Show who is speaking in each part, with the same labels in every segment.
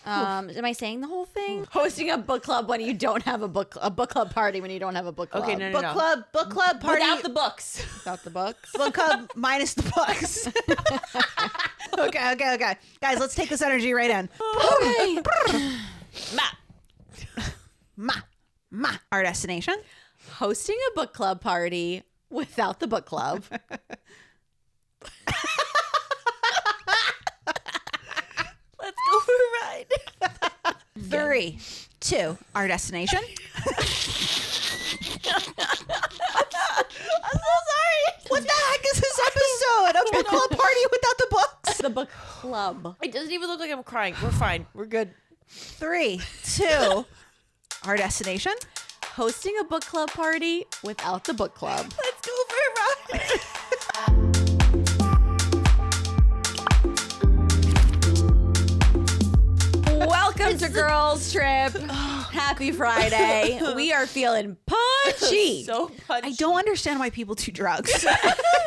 Speaker 1: Am I saying the whole thing? Hosting a book club when you don't have a book club party when you don't have a book club.
Speaker 2: Okay, no.
Speaker 3: Book club party
Speaker 2: Without the books.
Speaker 1: Without the books.
Speaker 3: Book club minus the books. Okay. Guys, let's take this energy right in.
Speaker 1: Okay.
Speaker 3: Our destination.
Speaker 1: Hosting a book club party without the book club.
Speaker 2: Let's go for a ride.
Speaker 3: 3, 2, our destination.
Speaker 2: I'm so sorry.
Speaker 3: What the heck is this episode? A book club party without the books?
Speaker 1: The book club.
Speaker 2: It doesn't even look like I'm crying. We're fine. We're good.
Speaker 3: 3, 2, our destination.
Speaker 1: Hosting a book club party without the book club.
Speaker 2: Let's go for a ride.
Speaker 1: Welcome to Girls Trip. Happy Friday. We are feeling punchy.
Speaker 2: So punchy.
Speaker 3: I don't understand why people do drugs.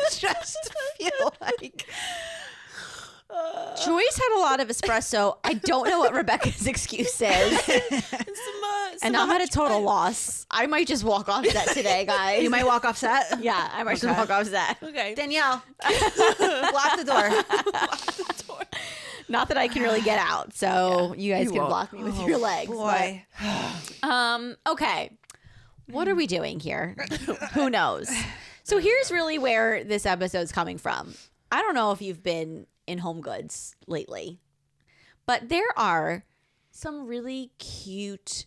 Speaker 3: Just feel like
Speaker 1: Joyce had a lot of espresso. I don't know what Rebecca's excuse is. And I'm at a total loss. I might just walk off set today, guys.
Speaker 3: you might walk off set.
Speaker 1: Yeah, I might just walk off set.
Speaker 2: Okay.
Speaker 3: Danielle, block the door.
Speaker 1: Not that I can really get out, so you guys can
Speaker 2: won't.
Speaker 1: block me with your legs.
Speaker 3: Boy.
Speaker 1: But, okay. What are we doing here? Who knows? So here's really where this episode's coming from. I don't know if you've been in Home Goods lately, but there are some really cute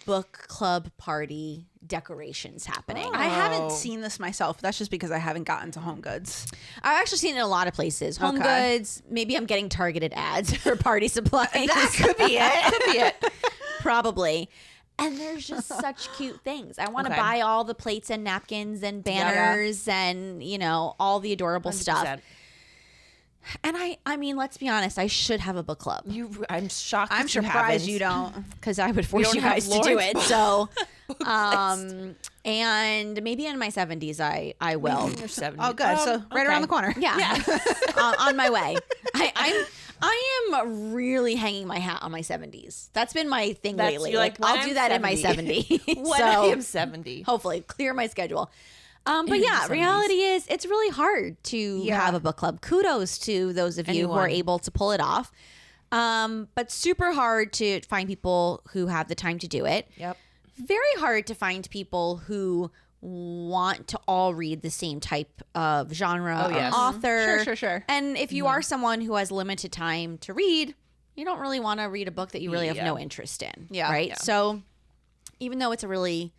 Speaker 1: book club party decorations happening.
Speaker 3: I haven't seen this myself. That's just because I haven't gotten to Home Goods.
Speaker 1: I've actually seen it in a lot of places. Home
Speaker 3: Okay.
Speaker 1: Goods. Maybe I'm getting targeted ads for party supplies.
Speaker 3: That could be it.
Speaker 1: Could be it. Probably. And there's just such cute things. I want to
Speaker 2: Okay.
Speaker 1: buy all the plates and napkins and banners and, all the adorable
Speaker 2: 100%.
Speaker 1: stuff. And I mean, let's be honest, I should have a book club
Speaker 2: I'm shocked.
Speaker 3: I'm
Speaker 2: that you
Speaker 3: surprised
Speaker 2: haven't.
Speaker 3: you don't.
Speaker 1: because I would force
Speaker 2: don't
Speaker 1: you
Speaker 2: have
Speaker 1: guys to do
Speaker 2: Lawrence
Speaker 1: it. So, and maybe in my 70s, I will.
Speaker 2: You're 70.
Speaker 3: Oh, good. So right around the corner.
Speaker 1: Yeah. On my way. I am really hanging my hat on my 70s. That's been my thing lately.
Speaker 2: You're like, when
Speaker 1: I'll
Speaker 2: I'm
Speaker 1: do that in my
Speaker 2: 70.
Speaker 1: 70s.
Speaker 2: When I am 70.
Speaker 1: Hopefully clear my schedule. But yeah, reality is it's really hard to have a book club. Kudos to those of you who are
Speaker 2: Anyone.
Speaker 1: able to pull it off. But super hard to find people who have the time to do it.
Speaker 2: Yep.
Speaker 1: Very hard to find people who want to all read the same type of genre
Speaker 2: Oh, yes.
Speaker 1: or author.
Speaker 3: Sure.
Speaker 1: And if you are someone who has limited time to read, you don't really want to read a book that you really have no interest in.
Speaker 3: Yeah.
Speaker 1: Right?
Speaker 2: Yeah.
Speaker 1: So even though it's a really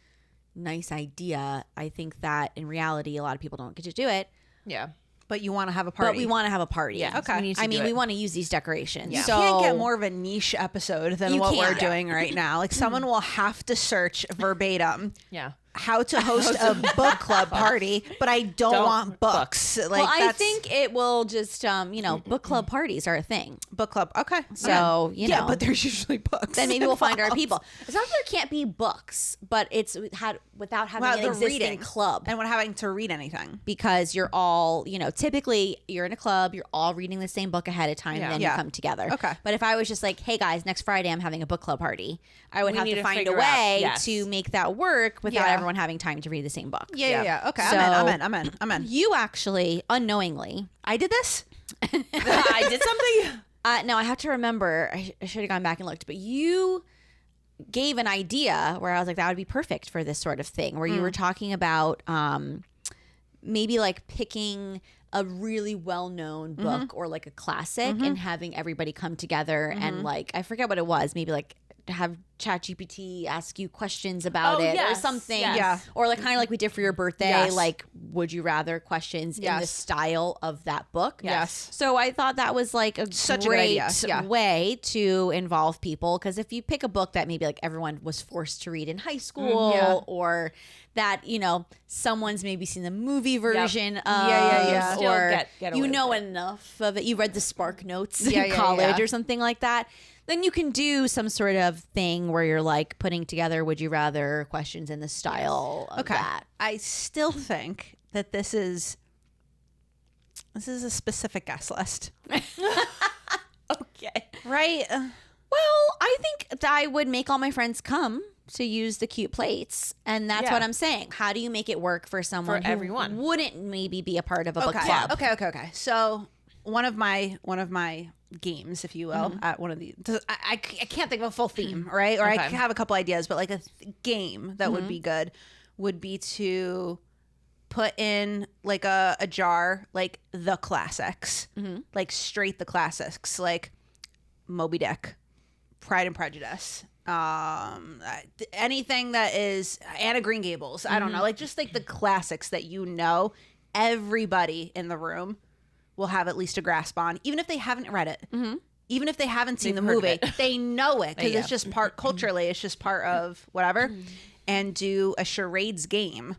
Speaker 1: nice idea, I think that in reality, a lot of people don't get to do it.
Speaker 2: Yeah.
Speaker 3: But you want to have a party.
Speaker 1: But we want to have a party.
Speaker 2: Yeah.
Speaker 3: Okay.
Speaker 2: We need to
Speaker 1: I
Speaker 2: do
Speaker 1: mean,
Speaker 2: it.
Speaker 1: we want to use these decorations.
Speaker 3: You
Speaker 1: So
Speaker 3: can't get more of a niche episode than
Speaker 1: You
Speaker 3: what we're
Speaker 1: can't.
Speaker 3: doing right now. Like someone will have to search verbatim
Speaker 2: Yeah.
Speaker 3: how to host a book club party, but I don't want books. Like
Speaker 1: well, I
Speaker 3: that's
Speaker 1: think it will just, book club parties are a thing.
Speaker 3: book club. Okay.
Speaker 1: So,
Speaker 3: yeah, but there's usually books.
Speaker 1: Then maybe we'll find our
Speaker 3: involved.
Speaker 1: people. It's not that there can't be books, but it's without having
Speaker 3: Well,
Speaker 1: an
Speaker 3: the
Speaker 1: existing
Speaker 3: reading
Speaker 1: club.
Speaker 3: and when having to read anything.
Speaker 1: Because you're all, typically you're in a club, you're all reading the same book ahead of time, and then you
Speaker 3: Yeah.
Speaker 1: come together.
Speaker 3: Okay.
Speaker 1: But if I was just like, hey guys, next Friday I'm having a book club party, I would
Speaker 2: We
Speaker 1: have
Speaker 2: need
Speaker 1: to
Speaker 2: to
Speaker 1: find a
Speaker 2: figure
Speaker 1: way
Speaker 2: out- yes.
Speaker 1: to make that work without
Speaker 3: Yeah.
Speaker 1: everyone having time to read the same book.
Speaker 3: Yeah. Okay.
Speaker 1: So-
Speaker 3: I'm in.
Speaker 1: You actually, unknowingly,
Speaker 3: I did this?
Speaker 2: I did something.
Speaker 1: no, I have to remember, I should have gone back and looked, but you gave an idea where I was like, that would be perfect for this sort of thing, where you were talking about maybe like picking a really well-known book or like a classic and having everybody come together and like, I forget what it was, maybe like have ChatGPT ask you questions about
Speaker 2: Oh,
Speaker 1: it or
Speaker 2: yes,
Speaker 1: something.
Speaker 2: yes.
Speaker 3: Yeah.
Speaker 1: Or like kind of like we did for your birthday,
Speaker 3: Yes.
Speaker 1: like would you rather questions in the
Speaker 3: Yes.
Speaker 1: style of that book.
Speaker 3: Yes.
Speaker 1: So I thought that was like a
Speaker 3: Such a good
Speaker 1: great
Speaker 3: idea. Yeah.
Speaker 1: way to involve people, because if you pick a book that maybe like everyone was forced to read in high school
Speaker 3: Yeah.
Speaker 1: or that someone's maybe seen the movie version of
Speaker 3: Yeah.
Speaker 2: Still
Speaker 1: or
Speaker 2: get away with it.
Speaker 1: enough of it, you read the Spark Notes
Speaker 3: Yeah,
Speaker 1: in
Speaker 3: yeah,
Speaker 1: college
Speaker 3: yeah.
Speaker 1: or something like that, then you can do some sort of thing where you're like putting together would you rather questions in the style of that.
Speaker 3: I still think that this is a specific guest list.
Speaker 2: Okay.
Speaker 3: Right?
Speaker 1: Well, I would make all my friends come to use the cute plates, and that's what I'm saying. How do you make it work for someone who
Speaker 2: everyone
Speaker 1: wouldn't maybe be a part of a book club?
Speaker 3: Okay. So one of my games, if you will, at one of the I can't think of a full theme, right? Or I have a couple ideas, but like a game that would be good would be to put in like a jar, like the classics, like straight the classics, like Moby Dick, Pride and Prejudice, anything that is Anna Green Gables. I don't know, like just like the classics that everybody in the room will have at least a grasp on, even if they haven't read it, even if they haven't seen the movie, they know it because it's just part culturally. It's just part of whatever, and do a charades game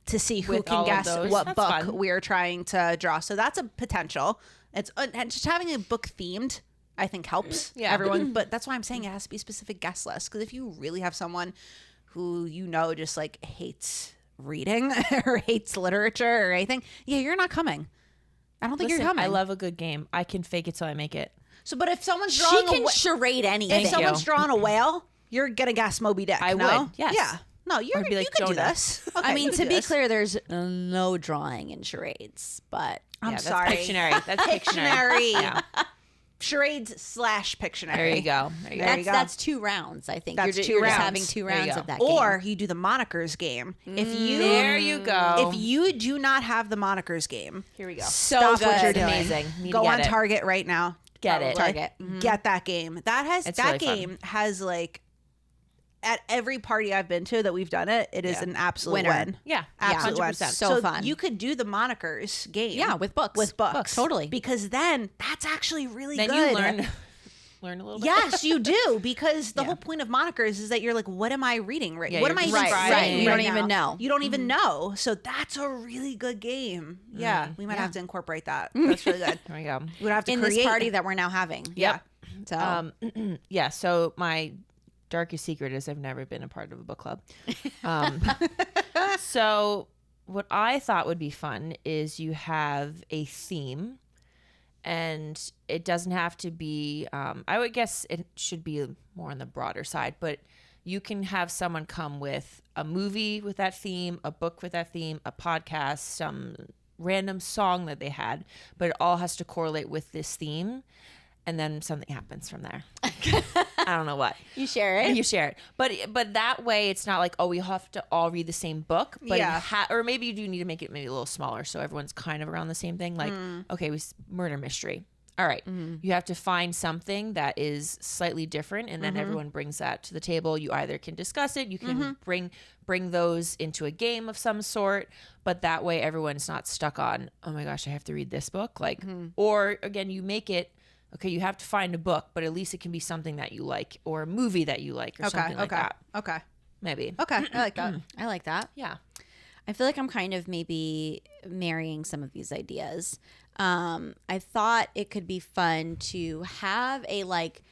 Speaker 3: to see who can guess what book we're trying to draw. So that's a potential. It's and just having a book themed, I think, helps everyone. But that's why I'm saying it has to be a specific guest list. Because if you really have someone who just like hates reading or hates literature or anything, you're not coming. I don't think you're coming.
Speaker 2: I love a good game. I can fake it till I make it.
Speaker 3: So, but if someone's drawing,
Speaker 1: she can charade anything.
Speaker 3: If someone's drawing a whale, you're gonna guess Moby Dick.
Speaker 2: I would. Yes.
Speaker 3: Yeah. No, you
Speaker 2: be like,
Speaker 3: can do
Speaker 2: Jonah.
Speaker 3: this.
Speaker 1: I mean, to be clear, there's no drawing in charades, but
Speaker 3: I'm sorry.
Speaker 2: That's Pictionary. That's Pictionary.
Speaker 3: Yeah. Charades / Pictionary.
Speaker 2: There you go.
Speaker 1: That's 2 rounds. I think
Speaker 3: That's
Speaker 1: you're
Speaker 3: 2
Speaker 1: just
Speaker 3: rounds.
Speaker 1: having 2 rounds of that game.
Speaker 3: Or you do the monikers game.
Speaker 2: There you go.
Speaker 3: If you do not have the monikers game,
Speaker 2: here we go.
Speaker 3: Stop what you're doing.
Speaker 2: Amazing.
Speaker 3: Go on Target right now.
Speaker 2: Get it.
Speaker 1: Target.
Speaker 3: Get that game. That
Speaker 2: really
Speaker 3: game has like at every party I've been to that we've done it, it is an absolute win.
Speaker 2: Yeah,
Speaker 3: absolute win.
Speaker 2: 100%.
Speaker 3: So
Speaker 1: fun.
Speaker 3: You could do the monikers game.
Speaker 1: Yeah, with books.
Speaker 3: With books.
Speaker 1: Totally.
Speaker 3: Because then that's actually really good.
Speaker 2: Then you learn a little bit.
Speaker 3: Yes, you do. Because the whole point of monikers is that you're like, what am I reading? Right?
Speaker 2: Yeah,
Speaker 3: what am I
Speaker 2: you're
Speaker 3: even
Speaker 2: just
Speaker 3: saying?
Speaker 2: writing.
Speaker 1: You don't
Speaker 3: right
Speaker 1: even
Speaker 3: now?
Speaker 1: know.
Speaker 3: You don't even know. So that's a really good game. Yeah, we might have to incorporate that. That's really good.
Speaker 2: There we go.
Speaker 3: We'd have to
Speaker 1: in
Speaker 3: create
Speaker 1: this party that we're now having.
Speaker 3: Yeah.
Speaker 1: So
Speaker 2: Yeah. So my darkest secret is I've never been a part of a book club. So what I thought would be fun is you have a theme, and it doesn't have to be, I would guess it should be more on the broader side, but you can have someone come with a movie with that theme, a book with that theme, a podcast, some random song that they had, but it all has to correlate with this theme. And then something happens from there. I don't know what.
Speaker 1: you share it.
Speaker 2: You share it. But that way it's not like, oh, we have to all read the same book. But or maybe you do need to make it maybe a little smaller so everyone's kind of around the same thing. Like, okay, murder mystery. All right. You have to find something that is slightly different, and then everyone brings that to the table. You either can discuss it, you can bring those into a game of some sort, but that way everyone's not stuck on, oh my gosh, I have to read this book. Like, or again, you make it, okay, you have to find a book, but at least it can be something that you like, or a movie that you like, or something like that.
Speaker 3: Okay.
Speaker 2: Maybe.
Speaker 3: Okay. I like that.
Speaker 1: I like that.
Speaker 2: Yeah.
Speaker 1: I feel like I'm kind of maybe marrying some of these ideas. I thought it could be fun to have a like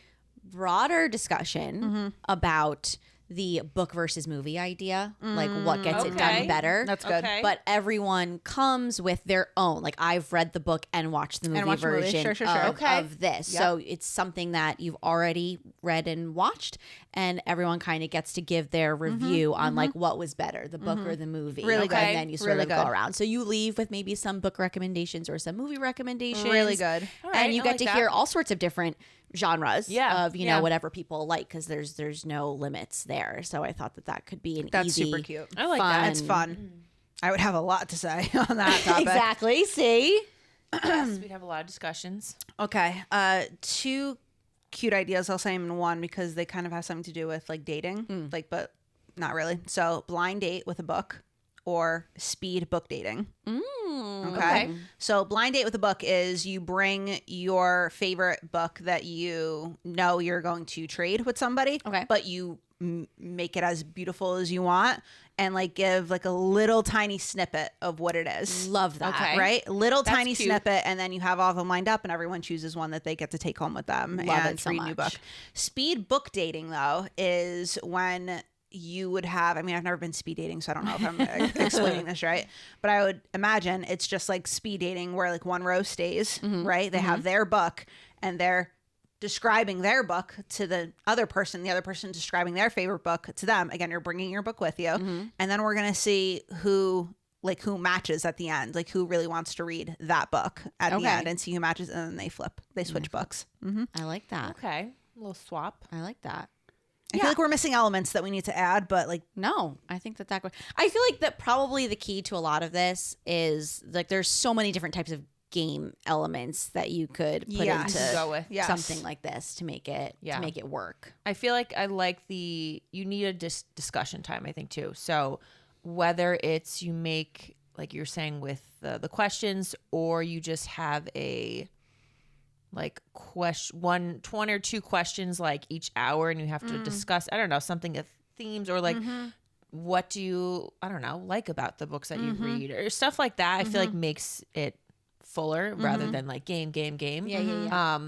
Speaker 1: broader discussion about the book versus movie idea, like what gets it done better.
Speaker 3: That's good.
Speaker 2: Okay.
Speaker 1: But everyone comes with their own. Like I've read the book and watched the movie version of this.
Speaker 3: Yep.
Speaker 1: So it's something that you've already read and watched, and everyone kind of gets to give their review on like what was better, the book or the movie.
Speaker 3: Really good.
Speaker 1: And then you sort
Speaker 3: Really
Speaker 1: of
Speaker 3: good.
Speaker 1: go around. So you leave with maybe some book recommendations or some movie recommendations.
Speaker 3: Really good.
Speaker 2: All right,
Speaker 1: And you
Speaker 2: I
Speaker 1: get
Speaker 2: like
Speaker 1: to
Speaker 2: that.
Speaker 1: hear all sorts of different genres of
Speaker 2: Yeah.
Speaker 1: whatever people like, because there's no limits there. So I thought that could be an
Speaker 3: That's
Speaker 1: easy,
Speaker 3: super cute.
Speaker 2: I like that.
Speaker 3: That's fun. I would have a lot to say on that topic.
Speaker 1: Exactly. See,
Speaker 2: Yes, we'd have a lot of discussions.
Speaker 3: Okay. 2 cute ideas. I'll say them in one because they kind of have something to do with like dating, like, but not really. So blind date with a book or speed book dating. Okay. So blind date with a book is you bring your favorite book that you know you're going to trade with somebody.
Speaker 1: Okay.
Speaker 3: But you make it as beautiful as you want and like give like a little tiny snippet of what it is.
Speaker 1: love that.
Speaker 2: Okay.
Speaker 3: Right? Little
Speaker 2: That's
Speaker 3: tiny
Speaker 2: cute.
Speaker 3: snippet, and then you have all of them lined up and everyone chooses one that they get to take home with them
Speaker 1: Love
Speaker 3: and
Speaker 1: it so
Speaker 3: read a new book.
Speaker 1: much.
Speaker 3: Speed book dating though is when you would have, I mean, I've never been speed dating, so I don't know if I'm explaining this right, but I would imagine it's just like speed dating where like one row stays, right? They have their book and they're describing their book to the other person describing their favorite book to them. Again, you're bringing your book with you. And then we're going to see who matches at the end, like who really wants to read that book at the end, and see who matches. And then they switch books.
Speaker 1: I like that.
Speaker 2: Okay. A little swap.
Speaker 1: I like that.
Speaker 3: I feel like we're missing elements that we need to add, but like,
Speaker 1: no, I think that I feel like that probably the key to a lot of this is like there's so many different types of game elements that you could put into
Speaker 2: go with
Speaker 1: something like this to make it work.
Speaker 2: I feel like you need a discussion time, I think, too. So whether it's you make, like you're saying with the questions, or you just have a like one or two questions like each hour, and you have to discuss, I don't know, something of themes, or like what do you, I don't know, like about the books that you read, or stuff like that. I feel like makes it fuller rather than like game.
Speaker 1: Yeah.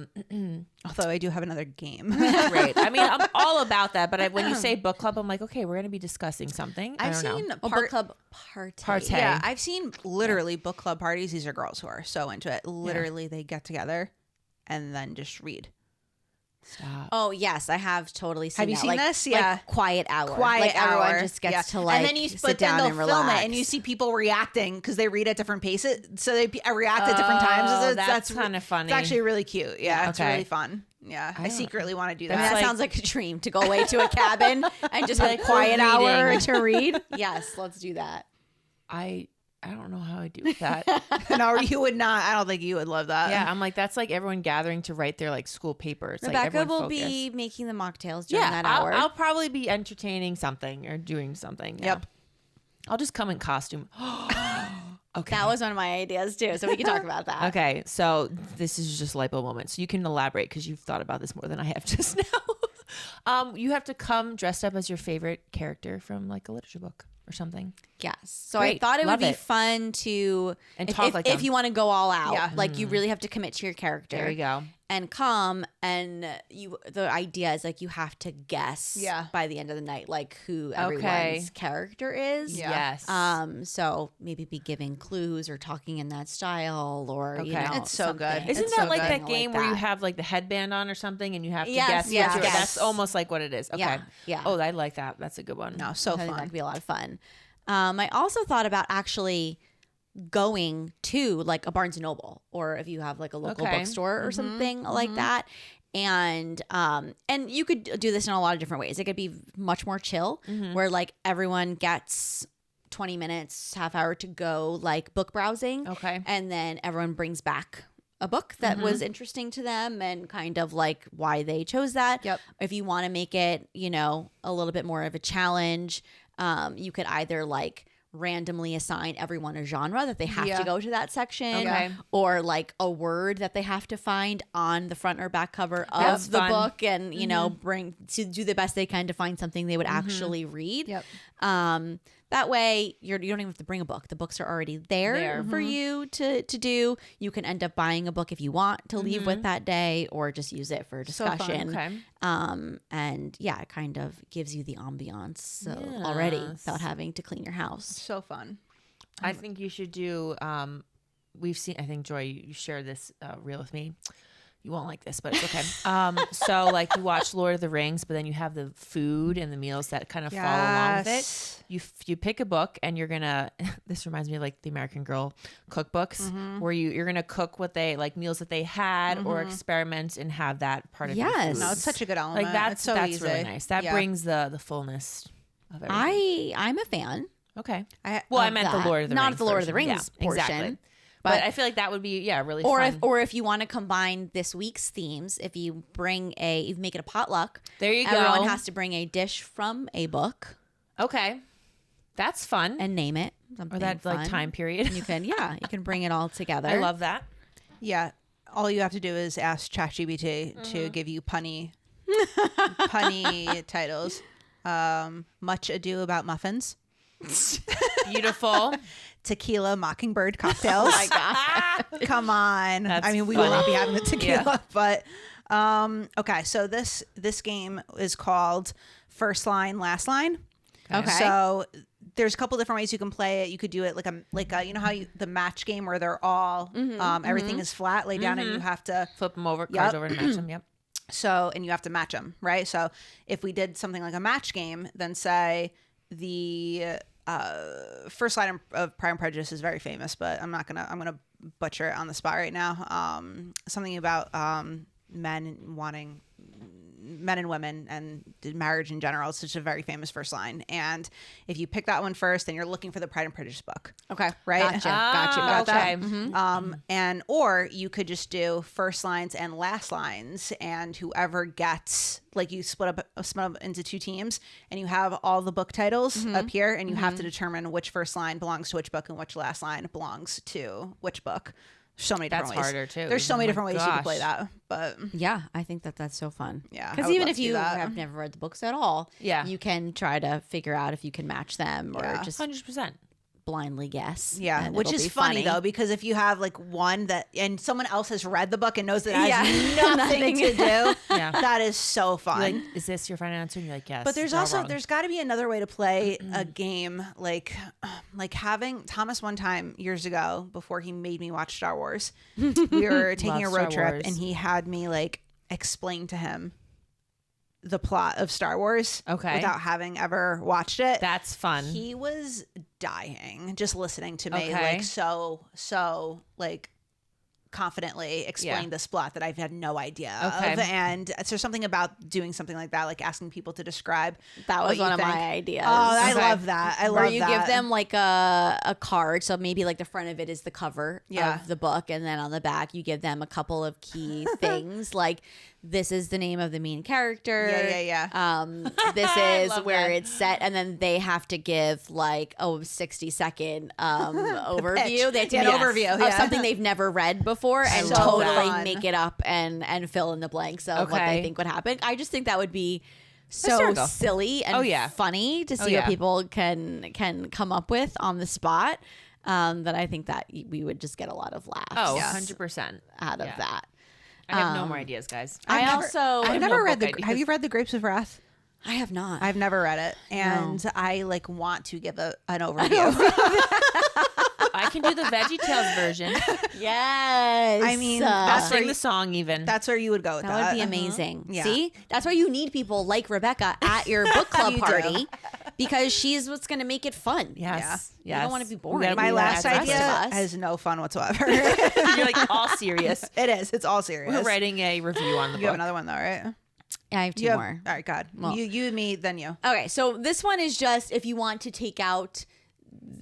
Speaker 3: Although I do have another game.
Speaker 2: Right. I mean, I'm all about that, but when you say book club, I'm like, okay, we're going to be discussing something.
Speaker 3: I've seen
Speaker 1: book club party.
Speaker 3: Yeah, I've seen literally book club parties. These are girls who are so into it. Literally, they get together and then just read.
Speaker 2: Stop.
Speaker 1: Oh yes, I have totally seen.
Speaker 3: Have you
Speaker 1: that.
Speaker 3: seen
Speaker 1: like,
Speaker 3: this? Yeah,
Speaker 1: like quiet hour.
Speaker 3: Quiet hour.
Speaker 1: Everyone just gets to like,
Speaker 3: and then
Speaker 1: sit down and relax.
Speaker 3: film it, and you see people reacting because they read at different paces, so they react at different times.
Speaker 2: That's kind of funny.
Speaker 3: It's actually really cute. Yeah, it's
Speaker 2: Okay.
Speaker 3: really fun. Yeah, I secretly want to do that.
Speaker 1: I mean, that sounds like a dream to go away to a cabin and just have a quiet hour to read. Yes, let's do that.
Speaker 2: I don't know how I do that.
Speaker 3: No, you would not. I don't think you would love that.
Speaker 2: Yeah, I'm like, that's like everyone gathering to write their like school paper. It's
Speaker 1: Rebecca
Speaker 2: like
Speaker 1: will be making the mocktails during that hour.
Speaker 2: I'll probably be entertaining something or doing something. Yeah.
Speaker 3: Yep.
Speaker 2: I'll just come in costume. Okay.
Speaker 1: That was one of my ideas too, so we can talk about that.
Speaker 2: Okay, so this is just lipo moment. So you can elaborate because you've thought about this more than I have just now. You have to come dressed up as your favorite character from like a literature book or something.
Speaker 1: Yes. So
Speaker 2: Great.
Speaker 1: I thought it
Speaker 2: Love
Speaker 1: would be
Speaker 2: it.
Speaker 1: fun to
Speaker 2: And talk like
Speaker 1: if
Speaker 2: them.
Speaker 1: you want to go all out.
Speaker 3: Yeah.
Speaker 1: Like you really have to commit to your character.
Speaker 2: There you go.
Speaker 1: And come and the idea is like you have to guess by the end of the night like who everyone's character is.
Speaker 3: Yeah.
Speaker 2: Yes.
Speaker 1: So maybe be giving clues or talking in that style or you know,
Speaker 3: It's so good.
Speaker 1: something.
Speaker 2: Isn't
Speaker 3: It's
Speaker 2: that
Speaker 3: so
Speaker 2: like
Speaker 3: good.
Speaker 2: that game where you have like the headband on or something and you have to guess?
Speaker 1: yes,
Speaker 2: what you're-
Speaker 1: yes.
Speaker 2: That's almost like what it is. Okay.
Speaker 1: Yeah.
Speaker 2: Oh, I like that. That's a good one.
Speaker 3: No, so
Speaker 1: I think that
Speaker 3: fun.
Speaker 1: could be a lot of fun. I also thought about actually going to like a Barnes and Noble, or if you have like a local bookstore or something like that. And you could do this in a lot of different ways. It could be much more chill, where like everyone gets 20 minutes, half hour to go like book browsing.
Speaker 2: Okay.
Speaker 1: And then everyone brings back a book that was interesting to them and kind of like why they chose that.
Speaker 3: Yep.
Speaker 1: If you want to make it, you know, a little bit more of a challenge, you could either like randomly assign everyone a genre that they have to go to that section,
Speaker 2: Okay.
Speaker 1: or like a word that they have to find on the front or back cover
Speaker 2: That's
Speaker 1: of the
Speaker 2: fun.
Speaker 1: book, and you know, bring to do the best they can to find something they would actually read.
Speaker 3: Yep.
Speaker 1: That way you don't even have to bring a book. The books are already there for you to do. You can end up buying a book if you want to leave with that day, or just use it for discussion.
Speaker 2: Okay.
Speaker 1: And yeah, it kind of gives you the ambiance already without having to clean your house.
Speaker 3: So fun.
Speaker 2: I think you should do. We've seen. I think Joy, you share this reel with me. You won't like this, but it's okay. So like you watch Lord of the Rings, but then you have the food and the meals that kind of follow along with it. You pick a book and you're gonna. This reminds me of like the American Girl cookbooks, where you're gonna cook what they like meals that they had, or experiment and have that part of your food.
Speaker 3: No, it's such a good element.
Speaker 2: Like that's
Speaker 3: It's so
Speaker 2: that's
Speaker 3: easy.
Speaker 2: really nice. That brings the fullness of everything.
Speaker 1: I'm a fan.
Speaker 2: Okay.
Speaker 1: I
Speaker 2: meant the Lord of the Rings.
Speaker 1: not the Lord of the
Speaker 2: version.
Speaker 1: Rings
Speaker 2: Yeah,
Speaker 1: portion.
Speaker 2: exactly. But I feel like that would be really
Speaker 1: Or
Speaker 2: fun.
Speaker 1: if you want to combine this week's themes, if you make it a potluck.
Speaker 2: There you go.
Speaker 1: Everyone has to bring a dish from a book
Speaker 2: Okay. That's fun.
Speaker 1: and name it.
Speaker 2: Or
Speaker 1: Something
Speaker 2: that like
Speaker 1: fun.
Speaker 2: time period.
Speaker 1: You can bring it all together.
Speaker 2: I love that.
Speaker 3: Yeah. All you have to do is ask ChatGPT to give you punny titles. Much Ado About Muffins.
Speaker 2: Beautiful.
Speaker 3: Tequila Mockingbird cocktails.
Speaker 1: Oh my God.
Speaker 3: Come on.
Speaker 2: That's
Speaker 3: I mean, we will
Speaker 2: funny.
Speaker 3: not be having the tequila, but okay. So this game is called First Line, Last Line.
Speaker 1: Okay.
Speaker 3: So there's a couple different ways you can play it. You could do it like a you know how the match game where they're all everything is flat, lay down, and you have to
Speaker 2: Flip them over,
Speaker 3: Yep.
Speaker 2: cards over and match them. Yep.
Speaker 3: So, and you have to match them, right? So if we did something like a match game, then say the first line of Pride and Prejudice is very famous, but I'm gonna butcher it on the spot right now. Something about men and women and marriage in general. It's such a very famous first line. And if you pick that one first, then you're looking for the Pride and Prejudice book.
Speaker 1: Okay.
Speaker 3: Right?
Speaker 1: Gotcha.
Speaker 3: Got that?
Speaker 2: Mm-hmm.
Speaker 3: And or you could just do first lines and last lines, and whoever gets, like, you split up into two teams, and you have all the book titles up here, and you have to determine which first line belongs to which book and which last line belongs to which book. So many different ways.
Speaker 2: That's harder too.
Speaker 3: There's so many different ways you can
Speaker 2: gosh.
Speaker 3: play that, but
Speaker 1: Yeah, I think that's so fun.
Speaker 3: Yeah, I
Speaker 1: because
Speaker 3: would
Speaker 1: even
Speaker 3: love
Speaker 1: if
Speaker 3: to do
Speaker 1: you
Speaker 3: that.
Speaker 1: have never read the books at all,
Speaker 2: Yeah.
Speaker 1: you can try to figure out if you can match them or
Speaker 3: Yeah.
Speaker 1: just
Speaker 2: 100%.
Speaker 1: blindly guess.
Speaker 3: yeah,
Speaker 1: and
Speaker 3: which
Speaker 1: it'll
Speaker 3: is
Speaker 1: be
Speaker 3: funny though, because if you have like one that and someone else has read the book and knows that it has
Speaker 1: Yeah.
Speaker 3: nothing to do,
Speaker 2: Yeah.
Speaker 3: that is so fun.
Speaker 2: You're like, is this your final answer? And you're like, yes.
Speaker 3: But there's
Speaker 2: it's all
Speaker 3: also
Speaker 2: wrong.
Speaker 3: there's got to be another way to play a game, like having Thomas one time years ago before he made me watch Star Wars. We were taking a
Speaker 2: Love
Speaker 3: road
Speaker 2: Star
Speaker 3: trip
Speaker 2: Wars.
Speaker 3: and he had me like explain to him the plot of Star Wars,
Speaker 2: Okay.
Speaker 3: without having ever watched it.
Speaker 2: That's fun.
Speaker 3: He was dying just listening to me,
Speaker 2: Okay.
Speaker 3: like so like confidently explain
Speaker 2: Yeah.
Speaker 3: this plot that I've had no idea
Speaker 2: Okay.
Speaker 3: of. And so something about doing something like that, like asking people to describe.
Speaker 1: That
Speaker 3: what
Speaker 1: was
Speaker 3: you
Speaker 1: one of
Speaker 3: think.
Speaker 1: my ideas.
Speaker 3: Oh, I
Speaker 2: Okay.
Speaker 3: love that. I love
Speaker 1: Where you
Speaker 3: that.
Speaker 1: give them like a card, so maybe like the front of it is the cover
Speaker 3: Yeah.
Speaker 1: of the book, and then on the back you give them a couple of key things, like this is the name of the main character.
Speaker 3: Yeah.
Speaker 1: This is
Speaker 2: love
Speaker 1: where
Speaker 2: that.
Speaker 1: it's set, and then they have to give like a 60-second overview. They have to
Speaker 3: Yeah, an
Speaker 1: make
Speaker 3: overview,
Speaker 1: of
Speaker 3: yeah.
Speaker 1: something they've never read before, and
Speaker 3: So
Speaker 1: totally
Speaker 3: fun.
Speaker 1: make it up and fill in the blanks of what
Speaker 2: Okay.
Speaker 1: they think would happen. I just think that would be so
Speaker 2: Hysterical.
Speaker 1: silly and
Speaker 2: Oh, yeah.
Speaker 1: funny to see what
Speaker 2: yeah.
Speaker 1: people can come up with on the spot. That I think that we would just get a lot of laughs.
Speaker 2: Oh,
Speaker 3: Yes.
Speaker 2: 100%.
Speaker 1: out of
Speaker 2: Yeah.
Speaker 1: that.
Speaker 2: I have no more ideas, guys.
Speaker 1: I
Speaker 3: I've
Speaker 1: also
Speaker 3: never
Speaker 2: no
Speaker 3: read
Speaker 2: book
Speaker 3: Have you read The Grapes of Wrath?
Speaker 1: I have not.
Speaker 3: I've never read it, and I like want to give an overview.
Speaker 2: I can do the VeggieTales version.
Speaker 1: Yes.
Speaker 3: I mean,
Speaker 2: I'll
Speaker 3: That's where
Speaker 2: sing
Speaker 3: you-
Speaker 2: the song even.
Speaker 3: That's where you would go with that.
Speaker 1: that would be amazing.
Speaker 3: Yeah.
Speaker 1: See, that's why you need people like Rebecca at your book club
Speaker 3: You do.
Speaker 1: party, because she's what's going to make it fun.
Speaker 2: yes.
Speaker 1: You
Speaker 2: Yes.
Speaker 1: don't want to be
Speaker 2: We
Speaker 1: boring.
Speaker 2: gotta
Speaker 3: My
Speaker 2: do
Speaker 3: last
Speaker 1: that as the
Speaker 3: idea
Speaker 1: rest of us.
Speaker 3: has no fun whatsoever.
Speaker 2: You're like all serious.
Speaker 3: It is. It's all serious.
Speaker 2: We're writing a review on the
Speaker 3: You
Speaker 2: book.
Speaker 3: have another one though, right?
Speaker 1: I have two
Speaker 3: You have-
Speaker 1: more.
Speaker 3: All right, God.
Speaker 1: Well-
Speaker 3: you, me, then you.
Speaker 1: Okay, so this one is just if you want to take out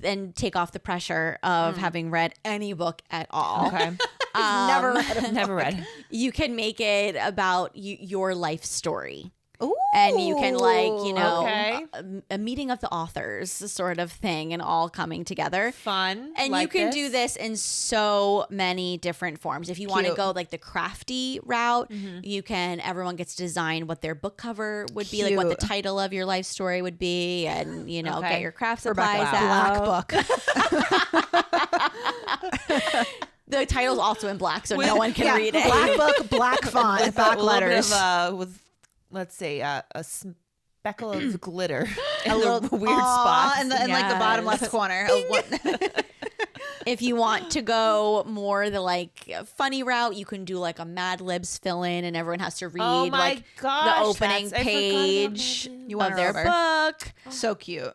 Speaker 1: and take off the pressure of having read any book at all.
Speaker 2: Okay.
Speaker 3: Never read it.
Speaker 2: Never read.
Speaker 1: You can make it about your life story.
Speaker 3: Ooh.
Speaker 1: And you can
Speaker 2: Okay.
Speaker 1: a meeting of the authors sort of thing, and all coming together.
Speaker 2: Fun.
Speaker 1: And
Speaker 2: like
Speaker 1: you can do this in so many different forms. If you want to
Speaker 3: Cute.
Speaker 1: go like the crafty route, you can. Everyone gets to design what their book cover would be, like what the
Speaker 3: Cute.
Speaker 1: title of your life story would be, and
Speaker 2: Okay.
Speaker 1: get your craft
Speaker 3: Rebecca,
Speaker 1: supplies out.
Speaker 3: black book.
Speaker 1: The title's also in black, so no one can read it.
Speaker 3: Black book, black font, black
Speaker 2: a little
Speaker 3: letters.
Speaker 2: bit of, with, let's say, a speckle of glitter in
Speaker 3: a little
Speaker 2: the weird spots.
Speaker 3: and like the bottom
Speaker 1: Yes.
Speaker 3: left corner. Of what,
Speaker 1: If you want to go more the like funny route, you can do like a Mad Libs fill in, and everyone has to read
Speaker 2: Oh my
Speaker 1: like
Speaker 2: gosh,
Speaker 1: the opening
Speaker 2: I forgot about
Speaker 1: page
Speaker 2: that.
Speaker 3: You won
Speaker 1: of
Speaker 3: her
Speaker 1: their
Speaker 3: over.
Speaker 1: book.
Speaker 3: so cute.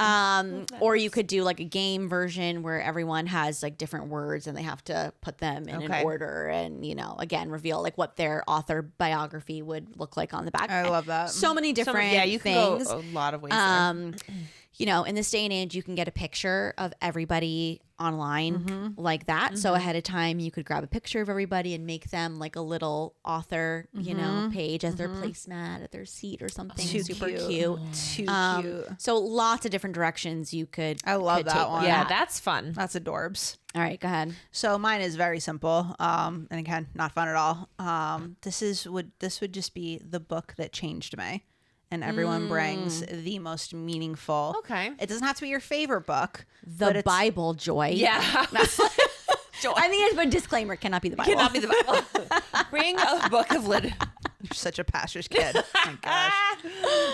Speaker 1: Or you could do like a game version where everyone has like different words and they have to put them in
Speaker 2: Okay.
Speaker 1: an order, and again reveal like what their author biography would look like on the back.
Speaker 3: I love that.
Speaker 1: So many different
Speaker 2: Yeah, you can
Speaker 1: things.
Speaker 2: go a lot of ways there.
Speaker 1: In this day and age, you can get a picture of everybody online like that. So ahead of time, you could grab a picture of everybody and make them like a little author, page as their placemat at their seat or something.
Speaker 3: Too
Speaker 1: super
Speaker 3: cute.
Speaker 1: cute.
Speaker 3: Too cute.
Speaker 1: So lots of different directions you could.
Speaker 3: I love
Speaker 1: could
Speaker 3: that
Speaker 1: take
Speaker 3: one.
Speaker 1: with
Speaker 2: Yeah,
Speaker 1: that.
Speaker 2: that's fun.
Speaker 3: That's adorbs.
Speaker 1: All right, go ahead.
Speaker 3: So mine is very simple. And again, not fun at all. This would just be the book that changed me. And everyone brings the most meaningful.
Speaker 2: Okay.
Speaker 3: It doesn't have to be your favorite book.
Speaker 1: The
Speaker 3: but it's-
Speaker 1: Bible, Joy.
Speaker 2: Yeah.
Speaker 1: I think it's a disclaimer. Cannot be the Bible.
Speaker 2: Cannot be the Bible. Bring a book of lit.
Speaker 3: You're such a pastor's kid. Oh my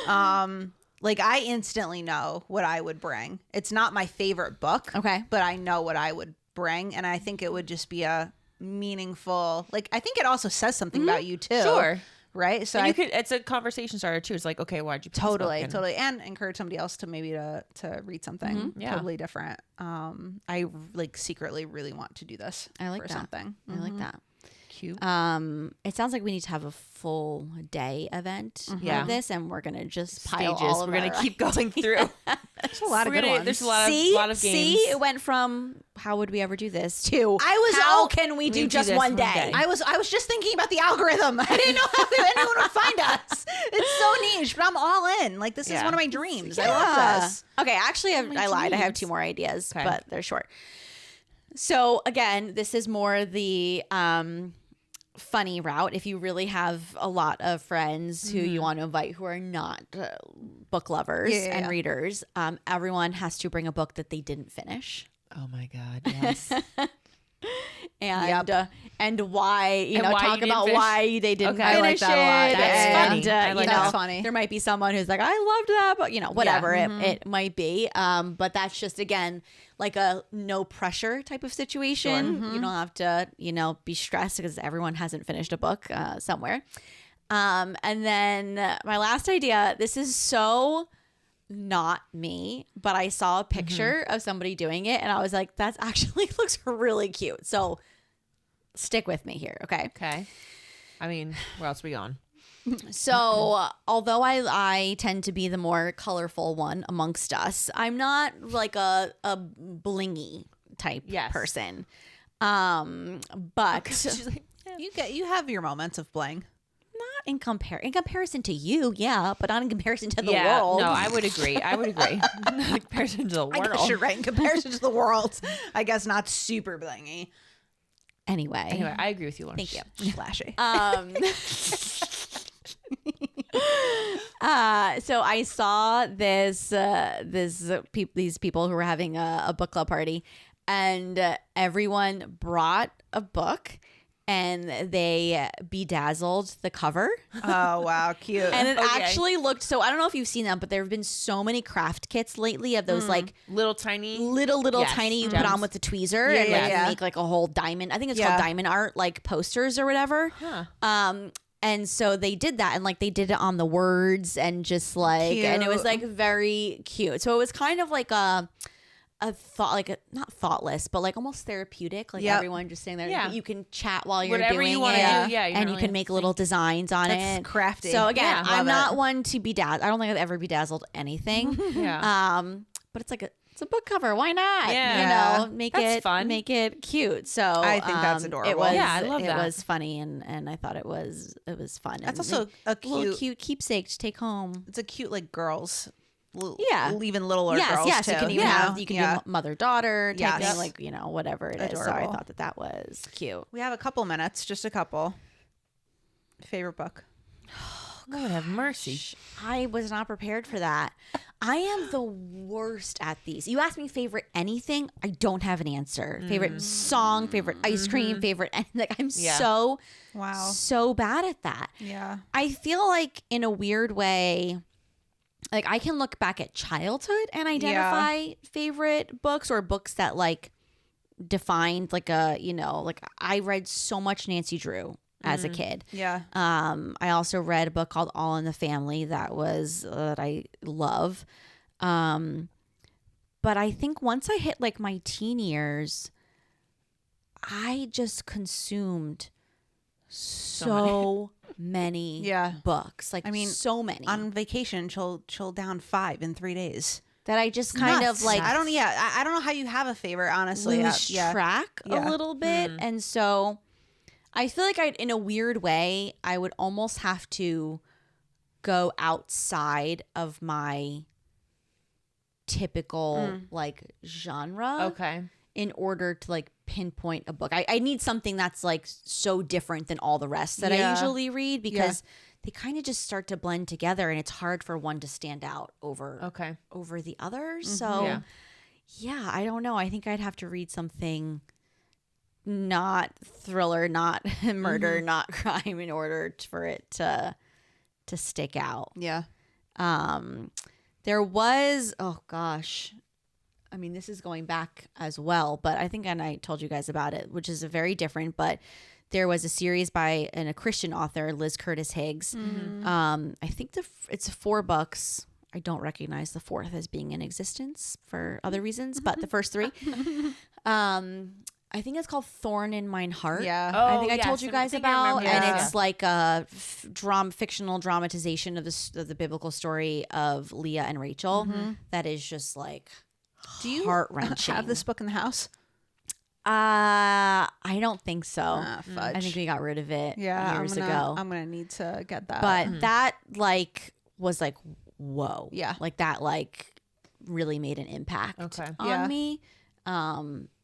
Speaker 3: gosh. Like I instantly know what I would bring. It's not my favorite book.
Speaker 1: Okay.
Speaker 3: But I know what I would bring, and I think it would just be a meaningful. Like I think it also says something about you too.
Speaker 2: Sure.
Speaker 3: right? So
Speaker 2: and it's a conversation starter too. It's like, okay, why'd you pick this book?
Speaker 3: totally, and encourage somebody else to maybe to read something totally different. I like secretly really want to do this.
Speaker 1: I like
Speaker 3: for
Speaker 1: that.
Speaker 3: something.
Speaker 1: I like that.
Speaker 2: Cute.
Speaker 1: It sounds like we need to have a full day event of this, and we're gonna just pile
Speaker 2: Stages.
Speaker 1: all of
Speaker 2: We're gonna
Speaker 1: our
Speaker 2: keep going through.
Speaker 3: There's a lot of good ones.
Speaker 2: There's a lot of games.
Speaker 1: See, it went from how would we ever do this to
Speaker 3: how
Speaker 1: can we do just
Speaker 2: this
Speaker 1: one day?
Speaker 3: I was just thinking about the algorithm. I didn't know how anyone would find us. It's so niche, but I'm all in. Like, this is one of my dreams. I love this.
Speaker 1: Okay, actually, I lied. I have 2 more ideas, but they're short. So again, this is more the funny route. If you really have a lot of friends who you want to invite who are not book lovers and readers, everyone has to bring a book that they didn't finish.
Speaker 2: Oh my God, yes.
Speaker 1: And why,
Speaker 2: And why
Speaker 1: talk
Speaker 2: you
Speaker 1: about
Speaker 2: didn't
Speaker 1: why they didn't
Speaker 2: Okay. I
Speaker 1: finish
Speaker 2: like that a lot.
Speaker 1: it.
Speaker 2: That's
Speaker 1: and,
Speaker 2: funny. I like
Speaker 3: that's funny.
Speaker 1: There might be someone who's like, I loved that, but whatever it might be. But that's just, again, like a no pressure type of situation. You don't have to, be stressed because everyone hasn't finished a book somewhere. And then my last idea, this is so not me, but I saw a picture of somebody doing it and I was like, that's actually looks really cute. So stick with me here. Okay.
Speaker 2: Okay. I mean, where else are we on?
Speaker 1: So although I tend to be the more colorful one amongst us, I'm not like a blingy type person. But
Speaker 2: She's like,
Speaker 3: You have your moments of bling.
Speaker 1: not in comparison to you, but not in comparison to the world.
Speaker 2: No, I would agree. In comparison to the world.
Speaker 3: I guess you're right. In comparison to the world, I guess not super blingy.
Speaker 1: Anyway,
Speaker 2: I agree with you, Lauren.
Speaker 1: thank you.
Speaker 3: Flashy.
Speaker 1: So I saw these people who were having a book club party, and everyone brought a book, and they bedazzled the cover.
Speaker 3: Oh wow, cute.
Speaker 1: And it actually looked so. I don't know if you've seen them, but there have been so many craft kits lately of those like
Speaker 2: little tiny
Speaker 1: tiny you put on with the tweezer and make like a whole diamond. I think it's called diamond art, like posters or whatever. And so they did that, and like they did it on the words and just like,
Speaker 3: cute.
Speaker 1: And it was like very cute. So it was kind of like a thought, like not thoughtless, but like almost therapeutic. Like everyone just sitting there.
Speaker 2: Yeah.
Speaker 1: You can chat while you're
Speaker 2: Whatever
Speaker 1: doing
Speaker 2: you want
Speaker 1: it.
Speaker 2: to do.
Speaker 1: And you can make little designs on
Speaker 3: That's
Speaker 1: it.
Speaker 3: crafty.
Speaker 1: So again,
Speaker 3: Yeah.
Speaker 1: I'm
Speaker 3: Love
Speaker 1: not
Speaker 3: it.
Speaker 1: one to bedazzle. I don't think I've ever bedazzled anything. But it's like it's a book cover. Why not?
Speaker 2: Yeah.
Speaker 1: Make
Speaker 2: That's
Speaker 1: it
Speaker 2: fun.
Speaker 1: Make it cute. So
Speaker 3: I think that's adorable.
Speaker 1: It was,
Speaker 2: Yeah, I love that.
Speaker 1: It was funny, and I thought it was fun.
Speaker 3: That's
Speaker 1: And
Speaker 3: also a
Speaker 1: little cute keepsake to take home.
Speaker 3: It's a cute like girls. Even littler
Speaker 1: Yes,
Speaker 3: girls
Speaker 1: yes.
Speaker 3: too.
Speaker 1: You can even have do mother daughter type
Speaker 3: Yes.
Speaker 1: thing, like whatever it is. So I
Speaker 3: Adorable.
Speaker 1: thought that was cute.
Speaker 3: We have a couple minutes, just a couple. Favorite book.
Speaker 2: Lord have mercy.
Speaker 1: I was not prepared for that. I am the worst at these. You ask me favorite anything, I don't have an answer. Favorite song, favorite ice cream, favorite like I'm so bad at that.
Speaker 3: Yeah.
Speaker 1: I feel like in a weird way, like I can look back at childhood and identify favorite books or books that like defined like like I read so much Nancy Drew as a kid.
Speaker 3: Yeah.
Speaker 1: I also read a book called All in the Family that I love. But I think once I hit like my teen years, I just consumed so many books. Like, I mean, so many.
Speaker 3: On vacation, she'll down 5 in 3 days.
Speaker 1: That I just kind of like
Speaker 3: I don't know how you have a favorite, honestly.
Speaker 1: lose track a little bit. And so I feel like in a weird way, I would almost have to go outside of my typical like genre in order to like pinpoint a book. I need something that's like so different than all the rest that I usually read because they kind of just start to blend together and it's hard for one to stand out over the others. So I don't know. I think I'd have to read something not thriller, not murder, not crime in order for it to stick out.
Speaker 3: Yeah.
Speaker 1: There was, oh gosh, I mean, this is going back as well, but I think, and I told you guys about it, which is very different, but There was a series by a Christian author, Liz Curtis Higgs. I think it's 4 books. I don't recognize the 4th as being in existence for other reasons, but the first 3. I think it's called Thorn in Mine Heart.
Speaker 3: Yeah.
Speaker 1: I think I told you guys about.
Speaker 2: remember.
Speaker 1: And
Speaker 2: Yeah.
Speaker 1: it's like a fictional dramatization of the biblical story of Leah and Rachel. That is just like
Speaker 3: Do you
Speaker 1: heart-wrenching.
Speaker 3: have this book in the house?
Speaker 1: I don't think so.
Speaker 3: Fudge.
Speaker 1: I think we got rid of it years
Speaker 3: I'm
Speaker 1: ago.
Speaker 3: gonna need to get that.
Speaker 1: But that like was like, whoa.
Speaker 3: Yeah.
Speaker 1: Like that like really made an impact on
Speaker 3: Yeah.
Speaker 1: me.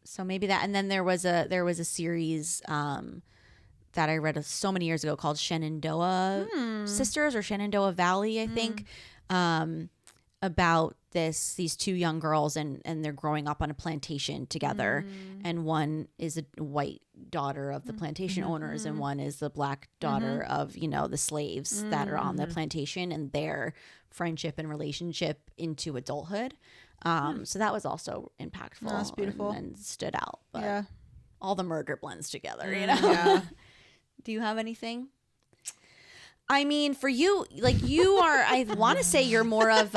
Speaker 1: So maybe that, and then there was a series that I read so many years ago called Shenandoah Sisters or Shenandoah Valley, I think, about these 2 young girls and they're growing up on a plantation together, and one is a white daughter of the plantation owners and one is the black daughter of the slaves that are on the plantation, and their friendship and relationship into adulthood. So that was also impactful.
Speaker 3: That's beautiful.
Speaker 1: and stood out. But
Speaker 3: Yeah.
Speaker 1: all the murder blends together,
Speaker 3: Yeah.
Speaker 1: Do you have anything? I mean, for you, like you are, I want to say you're more of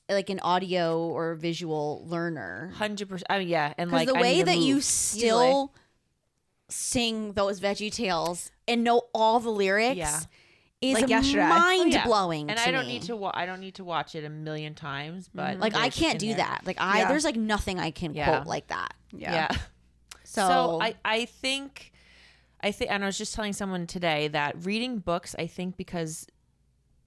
Speaker 1: like an audio or visual learner.
Speaker 2: 100%. I mean, yeah, and
Speaker 1: Because
Speaker 2: like
Speaker 1: the
Speaker 2: I
Speaker 1: way
Speaker 2: need to
Speaker 1: that you
Speaker 2: move.
Speaker 1: still sing those Veggie Tales and know all the lyrics
Speaker 2: Yeah.
Speaker 1: is
Speaker 3: Like yesterday.
Speaker 1: mind
Speaker 2: Yeah.
Speaker 1: blowing.
Speaker 2: And
Speaker 1: to
Speaker 2: I don't
Speaker 1: me.
Speaker 2: need to. I don't need to watch it a million times, but
Speaker 1: Like I
Speaker 2: there's
Speaker 1: can't
Speaker 2: in
Speaker 1: do
Speaker 2: there.
Speaker 1: that. Like
Speaker 3: Yeah.
Speaker 1: there's like nothing I can
Speaker 2: Yeah.
Speaker 1: quote like that.
Speaker 2: Yeah.
Speaker 1: So,
Speaker 2: I think, and I was just telling someone today that reading books, I think because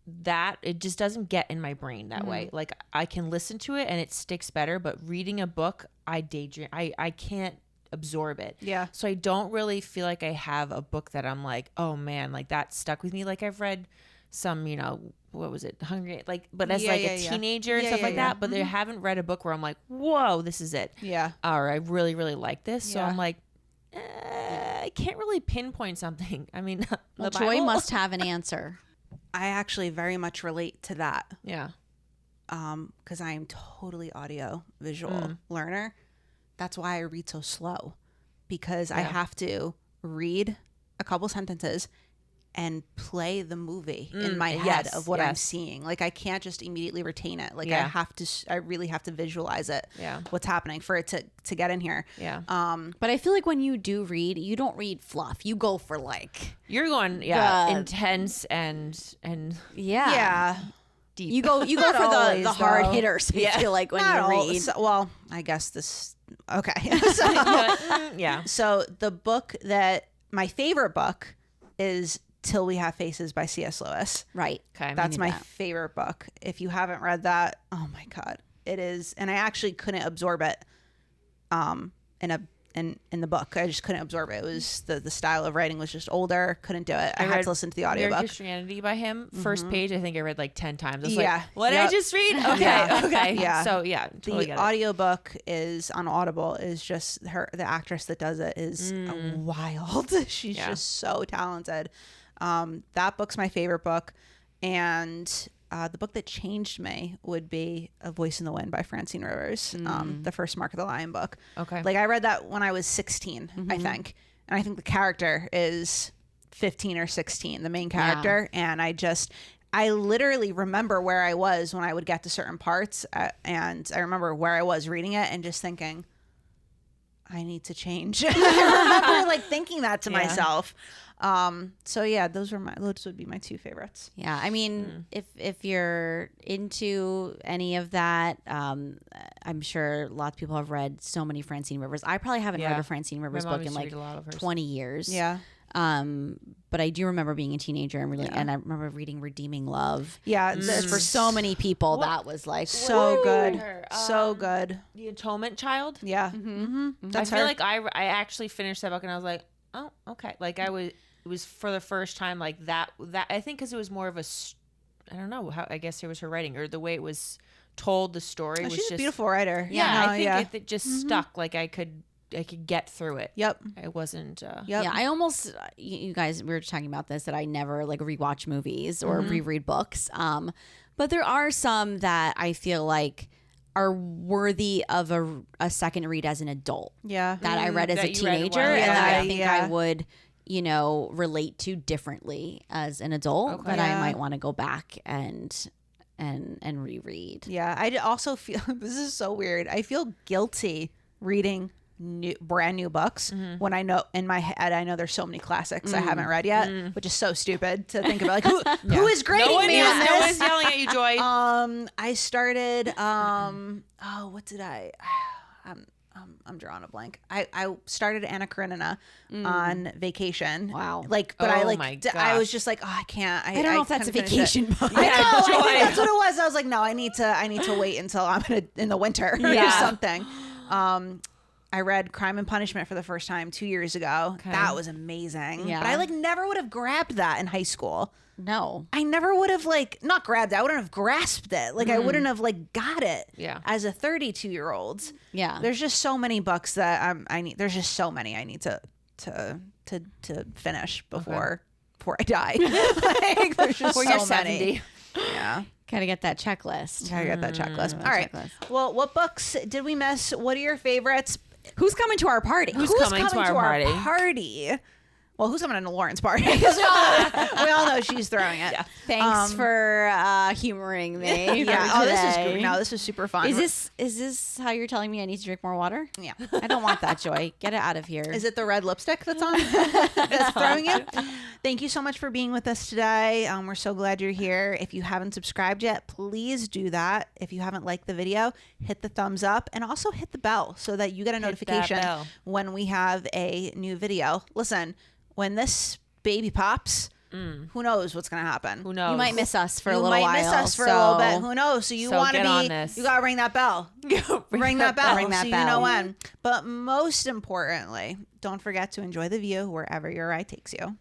Speaker 2: that it just doesn't get in my brain that way. Like I can listen to it and it sticks better, but reading a book, I daydream. I can't absorb it.
Speaker 3: Yeah.
Speaker 2: So I don't really feel like I have a book that I'm like, oh man, like that stuck with me. Like I've read some, what was it? Hungry, like, but as like a teenager and stuff like that. But I haven't read a book where I'm like, whoa, this is it.
Speaker 3: Yeah.
Speaker 2: Or I really, really like this. So
Speaker 3: Yeah.
Speaker 2: I'm like, I can't really pinpoint something. I mean,
Speaker 1: well,
Speaker 2: the
Speaker 1: Joy
Speaker 2: Bible.
Speaker 1: must have an answer.
Speaker 3: I actually very much relate to that.
Speaker 2: Yeah.
Speaker 3: Because I am totally audio visual learner. That's why I read so slow, because I have to read a couple sentences and play the movie in my head of what I'm seeing. Like I can't just immediately retain it. Like I really have to visualize it.
Speaker 2: Yeah.
Speaker 3: What's happening for it to get in here.
Speaker 2: Yeah.
Speaker 1: But I feel like when you do read, you don't read fluff. You go for like
Speaker 2: You're going,
Speaker 1: The-
Speaker 2: intense and
Speaker 3: Yeah.
Speaker 2: deep.
Speaker 1: You go
Speaker 3: Not
Speaker 1: for
Speaker 3: always,
Speaker 1: the hard
Speaker 3: though.
Speaker 1: hitters. I feel like when
Speaker 3: Not
Speaker 1: you
Speaker 3: all-
Speaker 1: read.
Speaker 3: well, I guess this. Okay.
Speaker 2: yeah.
Speaker 3: So the book that my favorite book is Till We Have Faces by C.S. Lewis.
Speaker 1: Right.
Speaker 2: Okay.
Speaker 3: That's my favorite book. If you haven't read that, oh my God, it is. And I actually couldn't absorb it in the book. I just couldn't absorb it. It was the style of writing was just older. Couldn't do it. I had
Speaker 2: read
Speaker 3: to listen to the
Speaker 2: Mere
Speaker 3: audiobook.
Speaker 2: Christianity by him. First page, I think I read like 10 times. I was
Speaker 3: Yeah.
Speaker 2: like, what did I
Speaker 3: Yep.
Speaker 2: just read? Okay.
Speaker 3: Yeah.
Speaker 2: Okay.
Speaker 3: Yeah.
Speaker 2: So yeah, totally
Speaker 3: The
Speaker 2: get it.
Speaker 3: audiobook is on Audible is just the actress that does it is wild. She's just so talented. That book's my favorite book. And the book that changed me would be A Voice in the Wind by Francine Rivers, the first Mark of the Lion book.
Speaker 2: Okay.
Speaker 3: Like I read that when I was 16, I think. And I think the character is 15 or 16, the main character. And I literally remember where I was when I would get to certain parts. And I remember where I was reading it and just thinking, I need to change. I remember like thinking that to myself. So yeah, those would be my 2 favorites.
Speaker 1: Yeah, I mean, if you're into any of that, I'm sure lots of people have read so many Francine Rivers. I probably haven't read a Francine Rivers
Speaker 2: mom
Speaker 1: book in
Speaker 2: used to
Speaker 1: like
Speaker 2: read a lot of hers.
Speaker 1: 20 years.
Speaker 3: Yeah.
Speaker 1: But I do remember being a teenager and and I remember reading Redeeming Love.
Speaker 3: Yeah.
Speaker 1: For so many people, that was like
Speaker 3: So good.
Speaker 2: her?
Speaker 3: So good.
Speaker 2: The Atonement Child.
Speaker 3: Yeah. Mm-hmm. That's
Speaker 2: I feel
Speaker 3: her.
Speaker 2: like I actually finished that book and I was like, oh, okay. Like it was for the first time like that I think because it was more of I don't know how, I guess it was her writing or the way it was told, the story was
Speaker 3: She's
Speaker 2: just
Speaker 3: a beautiful writer.
Speaker 2: Yeah,
Speaker 3: No,
Speaker 2: I think it just stuck. Like I could get through it.
Speaker 3: Yep.
Speaker 2: It wasn't.
Speaker 3: Yep.
Speaker 1: Yeah, I almost, you guys, we were talking about this, that I never like rewatch movies or reread books. But there are some that I feel like are worthy of a second read as an adult.
Speaker 3: Yeah.
Speaker 1: That I read as
Speaker 2: That
Speaker 1: a
Speaker 2: you read a
Speaker 1: teenager
Speaker 2: while
Speaker 1: and
Speaker 2: ago.
Speaker 1: that I
Speaker 3: Yeah,
Speaker 1: think
Speaker 3: yeah.
Speaker 1: I would relate to differently as an adult that I might want to go back and reread.
Speaker 3: Yeah, I also feel this is so weird. I feel guilty reading brand new books when I know in my head I know there's so many classics I haven't read yet, which is so stupid to think about. Like who is grading me on this?
Speaker 2: No one's yelling at you, Joy.
Speaker 3: I started. What did I? I'm drawing a blank. I started Anna Karenina on vacation.
Speaker 1: Wow.
Speaker 3: But I was just like, oh, I can't. I
Speaker 1: don't know if that's a vacation book.
Speaker 3: I know. I think that's what it was. I was like, no, I need to wait until I'm in the winter or something. I read Crime and Punishment for the first time 2 years ago. Okay. That was amazing. Yeah. But I never would have grabbed that in high school.
Speaker 1: No. I
Speaker 3: never would have not grabbed it. I wouldn't have grasped it. I wouldn't have got it as a 32-year-old.
Speaker 1: Yeah.
Speaker 3: There's just so many books that I need. There's just so many I need to finish before I die. There's just
Speaker 2: before
Speaker 3: so
Speaker 2: you're 70.
Speaker 3: Many. Yeah.
Speaker 1: Gotta get that checklist.
Speaker 3: All right. Well, what books did we miss? What are your favorites?
Speaker 1: Who's coming to our party?
Speaker 2: Who's coming to our
Speaker 3: party? Well, who's coming to Lauren's party? Because we all know she's throwing it. Yeah.
Speaker 1: Thanks for humoring me.
Speaker 3: Yeah. Oh, this is good. No, this was super fun.
Speaker 1: Is this how you're telling me I need to drink more water?
Speaker 3: Yeah.
Speaker 1: I don't want that, Joy. Get it out of here.
Speaker 3: Is it the red lipstick that's on? That's throwing you? Thank you so much for being with us today. We're so glad you're here. If you haven't subscribed yet, please do that. If you haven't liked the video, hit the thumbs up and also hit the bell so that you get a notification when we have a new video. Listen, when this baby pops, who knows what's going to happen?
Speaker 2: Who knows?
Speaker 1: You might miss us for a little while.
Speaker 3: You might miss us for a little bit. Who knows? So you want to be, you got to ring that bell. Ring that bell.
Speaker 1: Ring that
Speaker 3: so
Speaker 1: bell.
Speaker 3: You know when. But most importantly, don't forget to enjoy the view wherever your ride takes you.